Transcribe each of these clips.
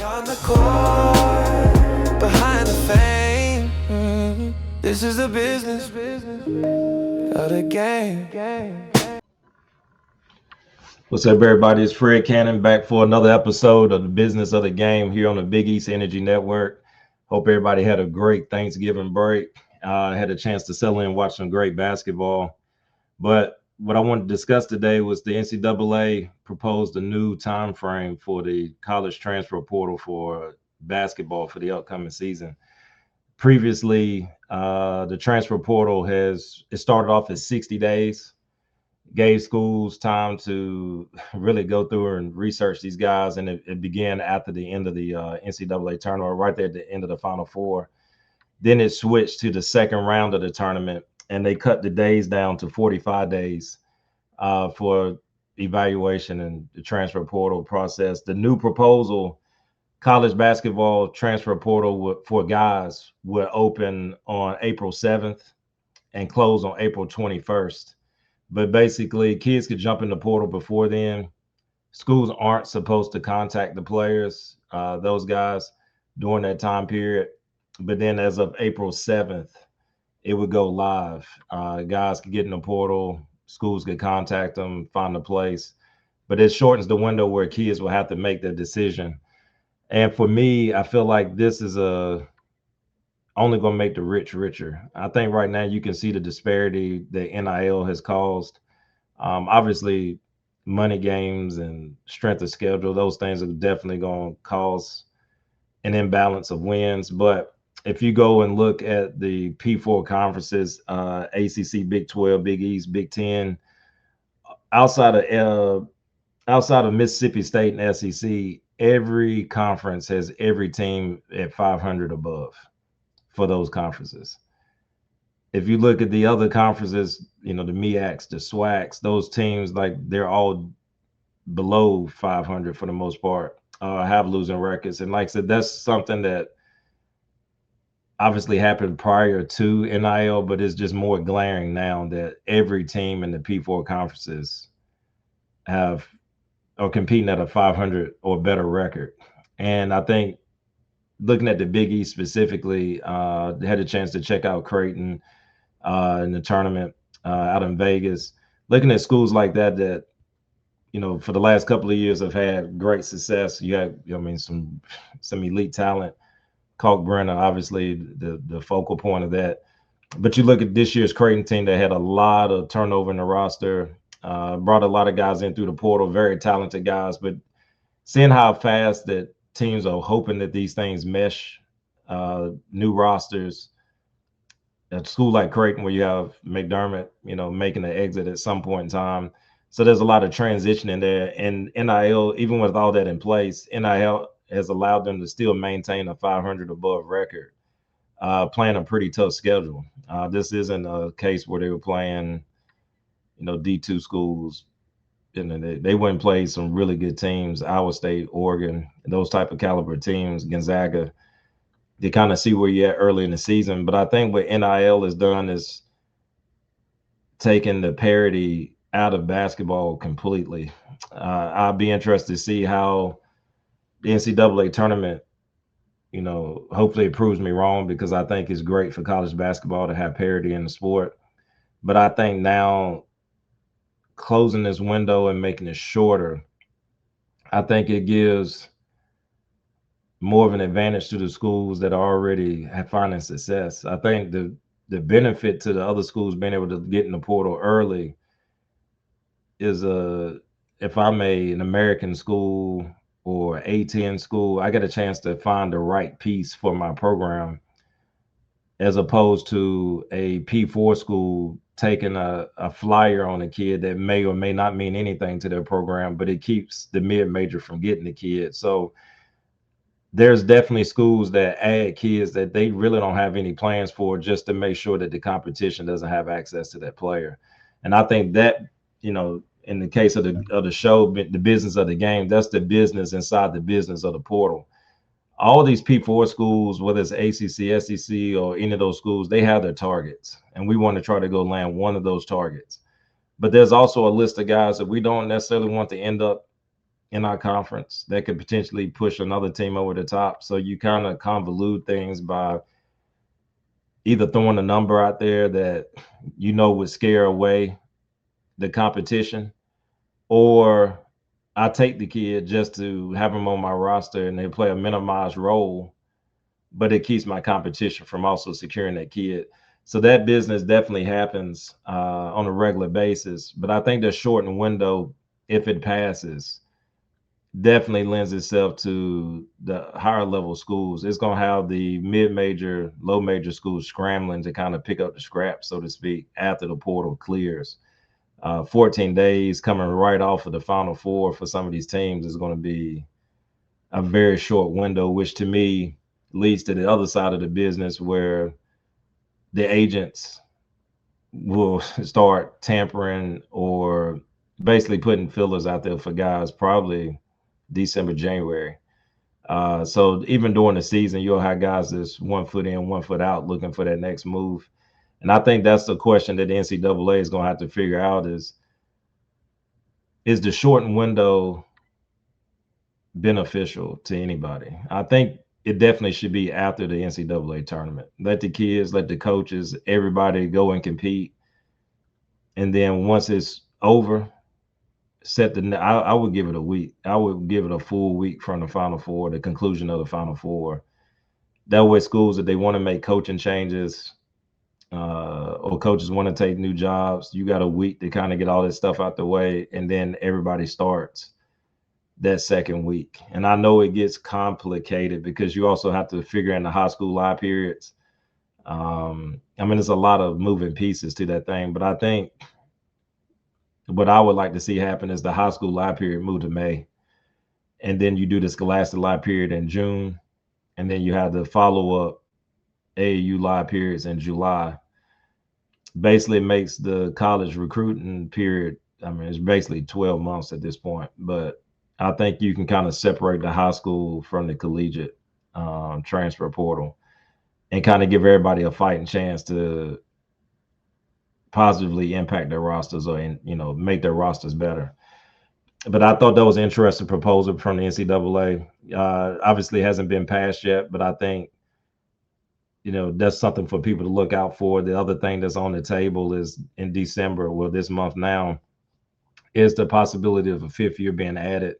On the court, behind the fame. This is the business of the game. What's up, everybody? It's Fred Cannon back for another episode of the Business of the Game here on the Big East Energy Network. Hope everybody had a great Thanksgiving break. Had a chance to settle in and watch some great basketball. But what I wanted to discuss today was the NCAA proposed a new time frame for the college transfer portal for basketball for the upcoming season. Previously, the transfer portal it started off as 60 days, gave schools time to really go through and research these guys, and it began after the end of the NCAA tournament, right there at the end of the Final Four. Then it switched to the second round of the tournament, and they cut the days down to 45 days for evaluation and the transfer portal process. The new proposal, college basketball transfer portal for guys, will open on April 7th and close on April 21st. But basically, kids could jump in the portal before then. Schools aren't supposed to contact the players, those guys, during that time period. But then as of April 7th, it would go live. Guys could get in the portal. Schools could contact them, find a place. But it shortens the window where kids will have to make their decision. And for me, I feel like this is only going to make the rich richer. I think right now you can see the disparity that NIL has caused. Obviously, money games and strength of schedule, those things are definitely going to cause an imbalance of wins. But if you go and look at the P4 conferences, ACC, Big 12, Big East, Big 10, outside of Mississippi State and SEC, every conference has every team at 500 above for those conferences. If you look at the other conferences, the MEACs, the SWACs, those teams, like, they're all below 500 for the most part, have losing records. And like I said, that's something that obviously happened prior to NIL, but it's just more glaring now that every team in the P4 conferences are competing at a 500 or better record. And I think, looking at the Big East specifically, had a chance to check out Creighton in the tournament out in Vegas. Looking at schools like that, for the last couple of years have had great success. You have, some elite talent. Kalkbrenner, obviously, the focal point of that. But you look at this year's Creighton team that had a lot of turnover in the roster, brought a lot of guys in through the portal, very talented guys. But seeing how fast that teams are hoping that these things mesh, new rosters. At a school like Creighton, where you have McDermott, making an exit at some point in time. So there's a lot of transition in there. And NIL, even with all that in place, NIL has allowed them to still maintain a 500 above record, playing a pretty tough schedule. This isn't a case where they were playing, D2 schools. They went and played some really good teams, Iowa State, Oregon, those type of caliber teams, Gonzaga. They kind of see where you're at early in the season. But I think what NIL has done is taken the parity out of basketball completely. I'll be interested to see how the NCAA tournament, hopefully it proves me wrong, because I think it's great for college basketball to have parity in the sport. But I think now, closing this window and making it shorter, I think it gives more of an advantage to the schools that already have finding success. I think the benefit to the other schools being able to get in the portal early is if I'm an American school or A10 school, I get a chance to find the right piece for my program, as opposed to a P4 school taking a flyer on a kid that may or may not mean anything to their program, but it keeps the mid-major from getting the kid. So there's definitely schools that add kids that they really don't have any plans for, just to make sure that the competition doesn't have access to that player. And I think that, in the case of the show, the business of the game, that's the business inside the business of the portal. All these P4 schools, whether it's ACC, SEC, or any of those schools, they have their targets, and we want to try to go land one of those targets. But there's also a list of guys that we don't necessarily want to end up, in our conference that could potentially push another team over the top. So you kind of convolute things by either throwing a number out there that would scare away the competition, or I take the kid just to have him on my roster and they play a minimized role, but it keeps my competition from also securing that kid. So that business definitely happens on a regular basis. But I think the shortened window, if it passes, definitely lends itself to the higher level schools. It's going to have the mid-major, low-major schools scrambling to kind of pick up the scraps, so to speak, after the portal clears. 14 days coming right off of the Final Four for some of these teams is going to be a very short window, which to me leads to the other side of the business where the agents will start tampering or basically putting fillers out there for guys probably December, January. So even during the season, you'll have guys that's 1 foot in, 1 foot out looking for that next move. And I think that's the question that the NCAA is going to have to figure out is the shortened window beneficial to anybody? I think it definitely should be after the NCAA tournament. Let the kids, let the coaches, everybody go and compete. And then once it's over, I would give it a week. I would give it a full week from the Final Four, the conclusion of the Final Four. That way schools, if they want to make coaching changes or coaches want to take new jobs, you got a week to kind of get all this stuff out the way, and then everybody starts that second week. And I know it gets complicated because you also have to figure in the high school live periods. I mean, there's a lot of moving pieces to that thing, but I think what I would like to see happen is the high school live period move to May, and then you do the scholastic live period in June, and then you have the follow-up AAU live periods in July. Basically, it makes the college recruiting period, I mean, it's basically 12 months at this point, but I think you can kind of separate the high school from the collegiate transfer portal and kind of give everybody a fighting chance to positively impact their rosters or, make their rosters better. But I thought that was an interesting proposal from the NCAA. Obviously, it hasn't been passed yet, but I think, that's something for people to look out for. The other thing that's on the table is in December, well, this month now, is the possibility of a fifth year being added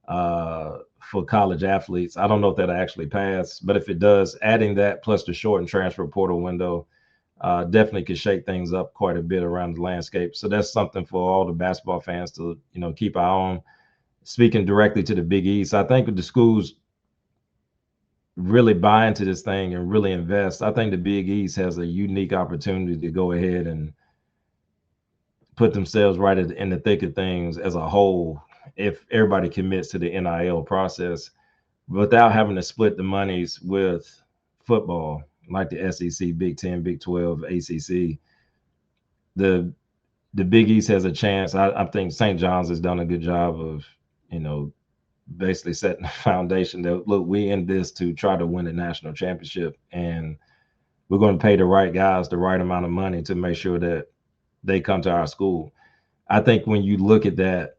for college athletes. I don't know if that'll actually pass, but if it does, adding that plus the shortened transfer portal window definitely could shake things up quite a bit around the landscape. So that's something for all the basketball fans to, keep an eye on. Speaking directly to the Big East, I think if the schools really buy into this thing and really invest, I think the Big East has a unique opportunity to go ahead and put themselves right in the thick of things as a whole if everybody commits to the NIL process without having to split the monies with football like the SEC, Big 10, Big 12, ACC. The Big East has a chance. I think St. John's has done a good job of, basically setting the foundation that, look, we in this to try to win a national championship, and we're going to pay the right guys the right amount of money to make sure that they come to our school. I think when you look at that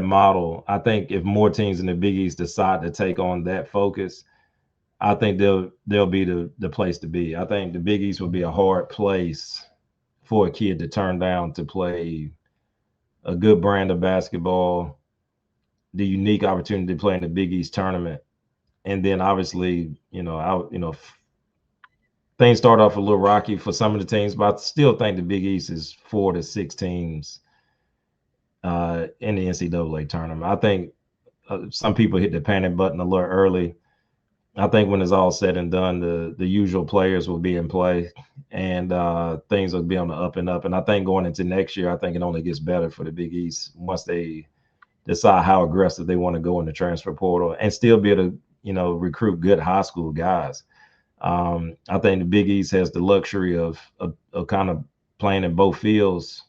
model, I think if more teams in the Big East decide to take on that focus, I think they'll be the place to be. I think the Big East will be a hard place for a kid to turn down to play a good brand of basketball, the unique opportunity to play in the Big East tournament, and then obviously, things start off a little rocky for some of the teams, but I still think the Big East is 4 to 6 teams in the NCAA tournament. I think some people hit the panic button a little early. I think when it's all said and done, the usual players will be in play, and things will be on the up and up. And I think going into next year, I think it only gets better for the Big East once they decide how aggressive they want to go in the transfer portal and still be able to, recruit good high school guys. I think the Big East has the luxury of kind of playing in both fields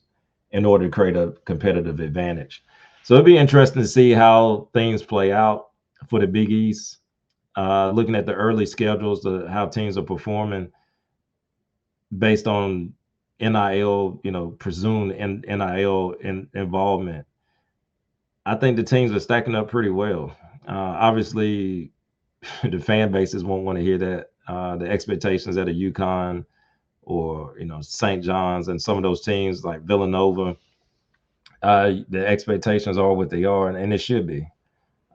in order to create a competitive advantage. So it'll be interesting to see how things play out for the Big East. Looking at the early schedules, how teams are performing based on NIL, presumed NIL involvement. I think the teams are stacking up pretty well. Obviously, the fan bases won't want to hear that. The expectations at a UConn or St. John's and some of those teams like Villanova, the expectations are what they are, and it should be.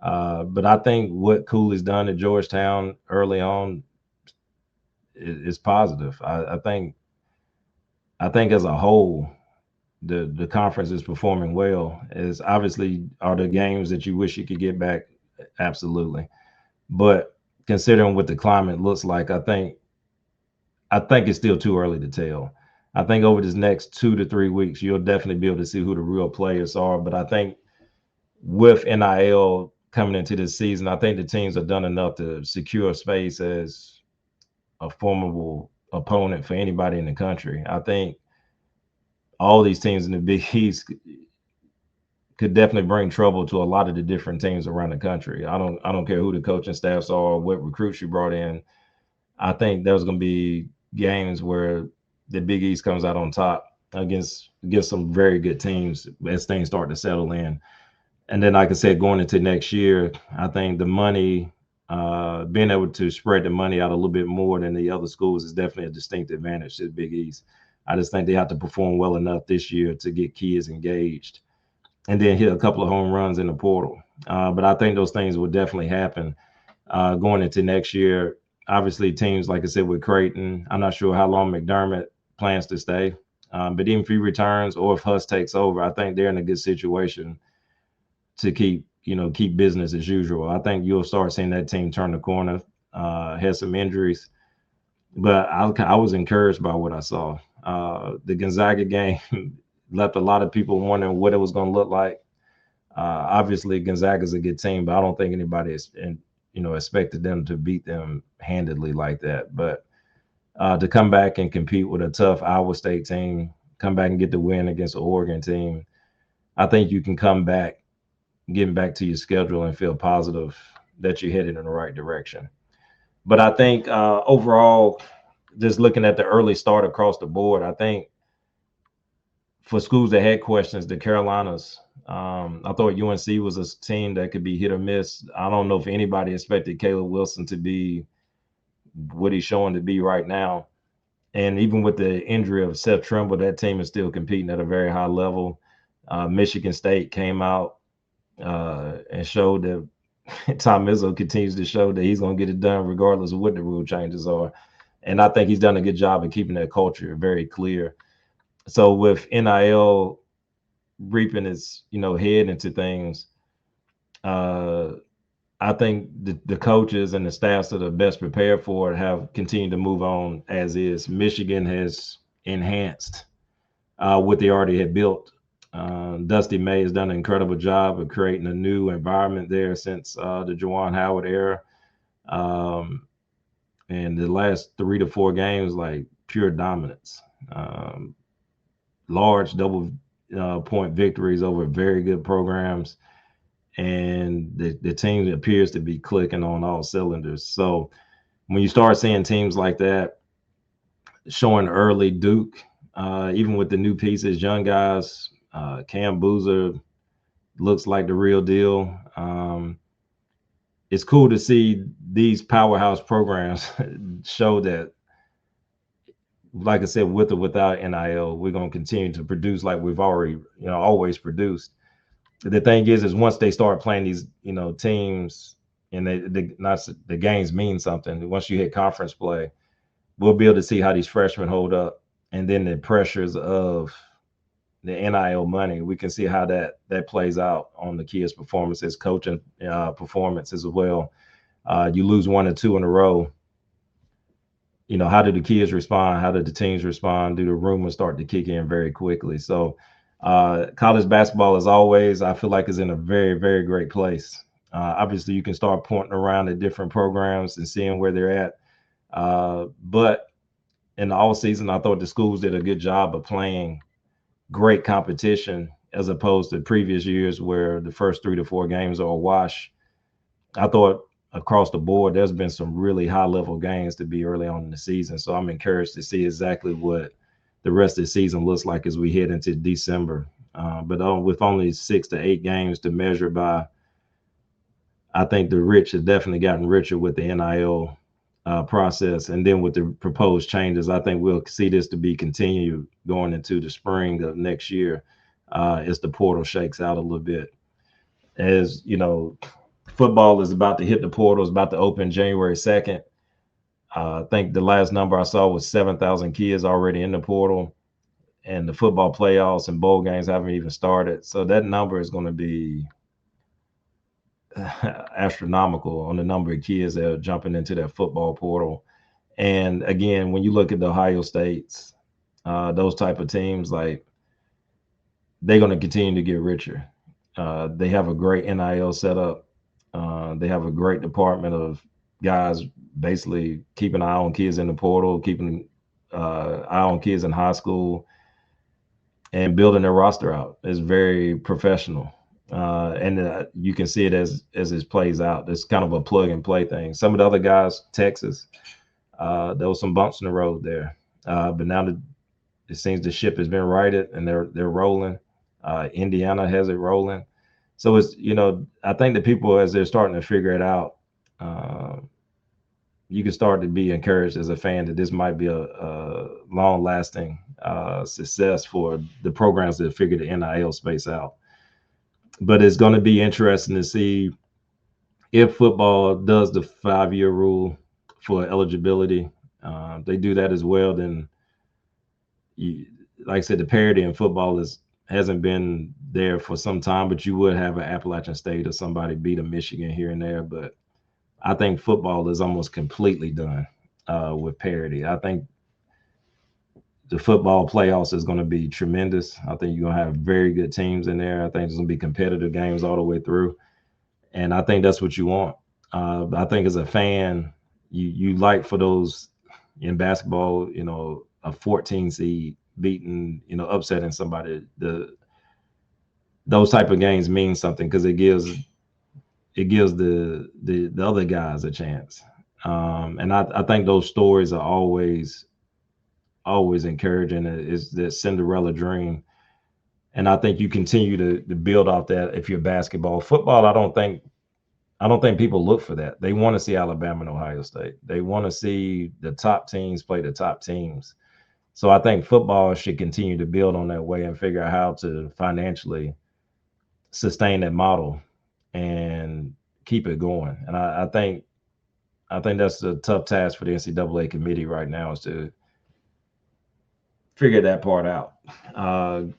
But I think what Cooley's done at Georgetown early on is positive. I think as a whole, the conference is performing well. Is obviously are the games that you wish you could get back, absolutely. But considering what the climate looks like, I think it's still too early to tell. I think over this next 2 to 3 weeks, you'll definitely be able to see who the real players are. But I think with NIL coming into this season, I think the teams have done enough to secure space as a formidable opponent for anybody in the country. I think all these teams in the Big East could definitely bring trouble to a lot of the different teams around the country. I don't care who the coaching staffs are or what recruits you brought in. I think there's going to be games where the Big East comes out on top against some very good teams as things start to settle in. And then, like I said, going into next year, I think the money, being able to spread the money out a little bit more than the other schools is definitely a distinct advantage to the Big East. I just think they have to perform well enough this year to get kids engaged and then hit a couple of home runs in the portal. But I think those things will definitely happen going into next year. Obviously, teams, like I said, with Creighton, I'm not sure how long McDermott plans to stay. But even if he returns or if Huss takes over, I think they're in a good situation to keep business as usual. I think you'll start seeing that team turn the corner. Had some injuries, but I was encouraged by what I saw. The Gonzaga game left a lot of people wondering what it was going to look like. Obviously, Gonzaga's a good team, but I don't think anybody expected them to beat them handedly like that. But to come back and compete with a tough Iowa State team, come back and get the win against the Oregon team, I think you can come back, getting back to your schedule and feel positive that you're headed in the right direction. But I think overall, just looking at the early start across the board, I think for schools that had questions, the Carolinas, I thought UNC was a team that could be hit or miss. I don't know if anybody expected Caleb Wilson to be what he's showing to be right now. And even with the injury of Seth Trimble, that team is still competing at a very high level. Michigan State came out and showed that Tom Izzo continues to show that he's going to get it done regardless of what the rule changes are. And I think he's done a good job of keeping that culture very clear. So with NIL reaping its head into things, I think the coaches and the staffs that are best prepared for it have continued to move on as is. Michigan has enhanced what they already had built. Dusty May has done an incredible job of creating a new environment there since the Juwan Howard era. And the last 3 to 4 games, like pure dominance. Large double point victories over very good programs. And the team appears to be clicking on all cylinders. So when you start seeing teams like that showing early, Duke, even with the new pieces, young guys, Cam Boozer looks like the real deal. It's cool to see these powerhouse programs show that, like I said, with or without NIL, we're going to continue to produce like we've already, always produced. The thing is once they start playing these, teams and the games mean something. Once you hit conference play, we'll be able to see how these freshmen hold up, and then the pressures of the NIL money, we can see how that plays out on the kids' performances, coaching performances as well. You lose 1 or 2 in a row. How do the kids respond? How do the teams respond? Do the rumors start to kick in very quickly? So college basketball, as always, I feel like is in a very, very great place. Obviously, you can start pointing around at different programs and seeing where they're at. But in the off season, I thought the schools did a good job of playing great competition as opposed to previous years where the first 3 to 4 games are a wash. I thought across the board, there's been some really high level games to be early on in the season. So I'm encouraged to see exactly what the rest of the season looks like as we head into December. But with only 6 to 8 games to measure by, I think the rich have definitely gotten richer with the NIL process. And then with the proposed changes, I think we'll see this to be continued going into the spring of next year as the portal shakes out a little bit. As you know, football is about to hit the portal, is about to open January 2nd. I think the last number I saw was 7,000 kids already in the portal, and the football playoffs and bowl games haven't even started. So that number is going to be astronomical on the number of kids that are jumping into that football portal. And again, when you look at the Ohio States, those type of teams, like they're going to continue to get richer. They have a great NIL setup. They have a great department of guys basically keeping an eye on kids in the portal, keeping eye on kids in high school, and building their roster out. It's very professional. And you can see it as it plays out. It's kind of a plug and play thing. Some of the other guys, Texas, there was some bumps in the road there, but now it seems the ship has been righted and they're rolling. Indiana has it rolling. So it's, I think that people, as they're starting to figure it out, you can start to be encouraged as a fan that this might be a long-lasting success for the programs that figure the NIL space out. But it's going to be interesting to see if football does the 5-year rule for eligibility. They do that as well, then, like I said, the parity in football hasn't been there for some time, but you would have an Appalachian State or somebody beat a Michigan here and there. But I think football is almost completely done with parity. I think the football playoffs is going to be tremendous. I think you're going to have very good teams in there. I think there's going to be competitive games all the way through. And I think that's what you want. I think as a fan, you like for those in basketball, a 14 seed beating, upsetting somebody. Those type of games mean something because it gives the other guys a chance. And I think those stories are always encouraging. It's the Cinderella dream. And I think you continue to build off that. If you're basketball, football, I don't think people look for that. They want to see Alabama and Ohio State. They want to see the top teams play the top teams. So I think football should continue to build on that way and figure out how to financially sustain that model and keep it going. And I think that's a tough task for the NCAA committee right now, is to figure that part out. And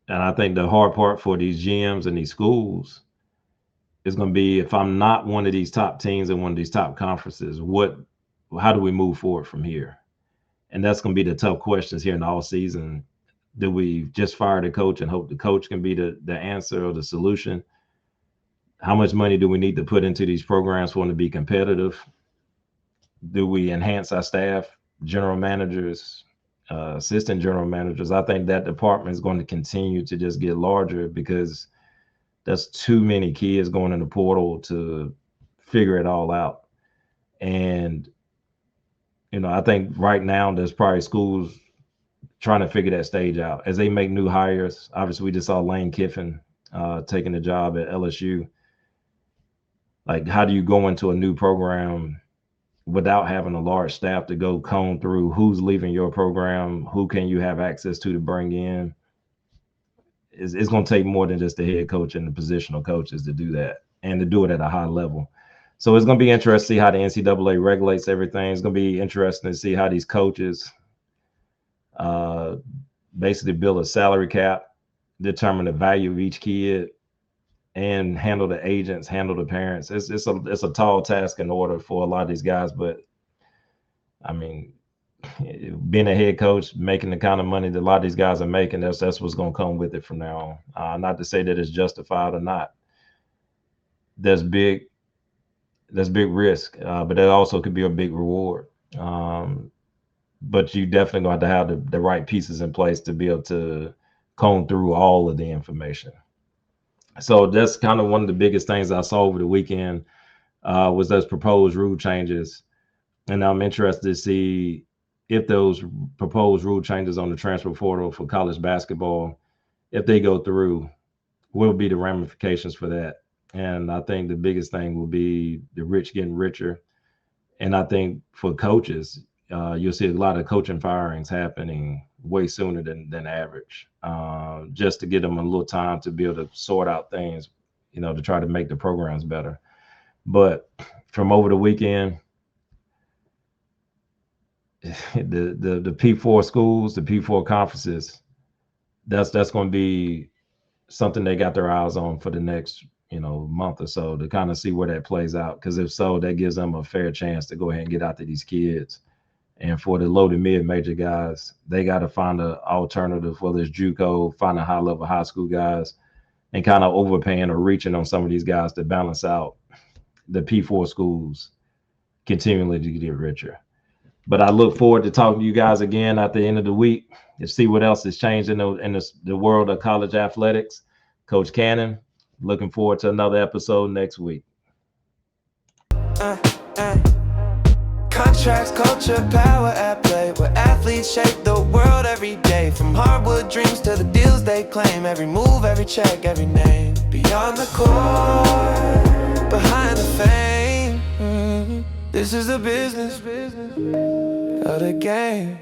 I think the hard part for these GMs and these schools is going to be, if I'm not one of these top teams in one of these top conferences, how do we move forward from here? And that's going to be the tough questions here in the all season. Do we just fire the coach and hope the coach can be the answer or the solution? How much money do we need to put into these programs for them to be competitive? Do we enhance our staff, general managers, assistant general managers? I think that department is going to continue to just get larger because that's too many kids going in the portal to figure it all out. And, I think right now there's probably schools trying to figure that stage out as they make new hires. Obviously, we just saw Lane Kiffin taking the job at LSU. Like, how do you go into a new program without having a large staff to go comb through who's leaving your program, who can you have access to bring in? It's going to take more than just the head coach and the positional coaches to do that, and to do it at a high level. So it's going to be interesting to see how the NCAA regulates everything. It's going to be interesting to see how these coaches basically build a salary cap, determine the value of each kid, and handle the agents, handle the parents. It's a tall task in order for a lot of these guys. But I mean, being a head coach, making the kind of money that a lot of these guys are making, that's what's going to come with it from now on. Not to say that it's justified or not. There's big risk, but that also could be a big reward. But you definitely going to have the right pieces in place to be able to comb through all of the information. So that's kind of one of the biggest things I saw over the weekend was those proposed rule changes. And I'm interested to see if those proposed rule changes on the transfer portal for college basketball if they go through, will be the ramifications for that. And I think the biggest thing will be the rich getting richer. And I think for coaches, you'll see a lot of coaching firings happening way sooner than average, just to give them a little time to be able to sort out things, to try to make the programs better. But from over the weekend, the P4 schools, the P4 conferences, that's going to be something they got their eyes on for the next month or so, to kind of see where that plays out. Because if so, that gives them a fair chance to go ahead and get out to these kids. And for the low to mid major guys, they got to find an alternative, whether it's JUCO, find a high level high school guys, and kind of overpaying or reaching on some of these guys to balance out the P4 schools continually to get richer. But I look forward to talking to you guys again at the end of the week and see what else has changed in the world of college athletics. Coach Cannon, looking forward to another episode next week. Contracts, culture, power at play, where athletes shape the world every day. From hardwood dreams to the deals they claim, every move, every check, every name. Beyond the court, behind the fame. This is the business of the game.